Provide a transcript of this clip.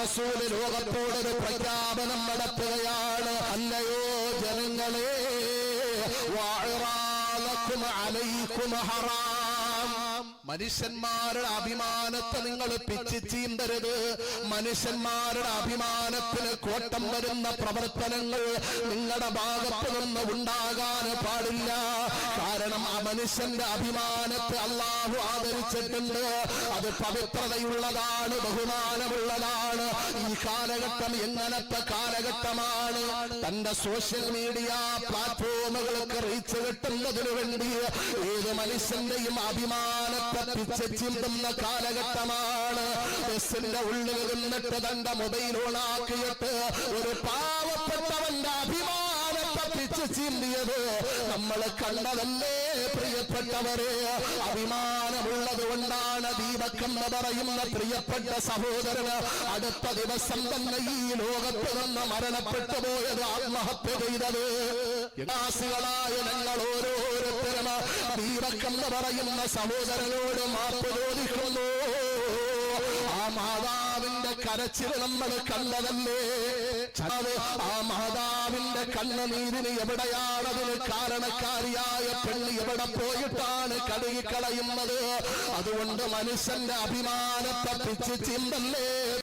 റസൂല് ലോകത്തോടൊരു പ്രഖ്യാപനം നടത്തുകയാണ്. അല്ലയോ ജനങ്ങളെ, വഅറാലകും അലൈകും ഹറാം. മനുഷ്യന്മാരുടെ അഭിമാനത്തെ നിങ്ങൾ പിച്ച് ചീന്തരുത്. മനുഷ്യന്മാരുടെ അഭിമാനത്തിന് കോട്ടം വരുന്ന പ്രവർത്തനങ്ങൾ നിങ്ങളുടെ ഭാഗത്ത് നിന്ന് ഉണ്ടാകാൻ പാടില്ല. കാരണം ആ മനുഷ്യന്റെ അഭിമാനത്തെ അല്ലാഹു ആദരിച്ചിട്ടുണ്ട്. അത് പവിത്രതയുള്ളതാണ്, ബഹുമാനമുള്ളതാണ്. ഈ കാലഘട്ടം എങ്ങനത്തെ കാലഘട്ടമാണ്? തന്റെ സോഷ്യൽ മീഡിയ പ്ലാറ്റ്ഫോമുകൾക്ക് റീച്ച് കിട്ടുന്നതിനു വേണ്ടി ഏത് മനുഷ്യന്റെയും അഭിമാനത്തെ പിച്ച് ചിന്തുന്ന കാലഘട്ടമാണ്. ബസ്സിന്റെ ഉള്ളിൽ നിന്നിട്ട് തന്റെ മൊബൈൽ ഓണാക്കിയിട്ട് ഒരു പാവപ്പെട്ടവന്റെ അഭിമാനത്തെ പിച്ച് ചിന്തിയത് നമ്മൾ കണ്ടതല്ലേ പ്രിയപ്പെട്ടവരെ? അഭിമാനമുള്ളത് കൊണ്ടാണ് ദീപക്കെന്ന് പറയുന്ന പ്രിയപ്പെട്ട സഹോദരന് അടുത്ത ദിവസം തന്നെ ഈ ലോകത്ത് നിന്ന് മരണപ്പെട്ടു പോയത്, ആത്മഹത്യ ചെയ്തത്. ായ ഞങ്ങൾ ഓരോരുത്തരും ദീപക്കെന്ന് പറയുന്ന സഹോദരനോട് മാപ്പ് ചോദിക്കുന്നു. ആ മാതാവിന്റെ കരച്ചിൽ നമ്മൾ കണ്ടതല്ലേ? ആ മാതാവിന്റെ കണ്ണുനീരിന് എവിടെയാണ് അതിന് കാരണക്കാരിയായ പെണ്ണ് എവിടെ പോയിട്ടാണ് കഴുകിക്കളയുന്നത്? അതുകൊണ്ട് മനുഷ്യന്റെ അഭിമാനത്തെ പിച്ച് ചിന്തല്ലേ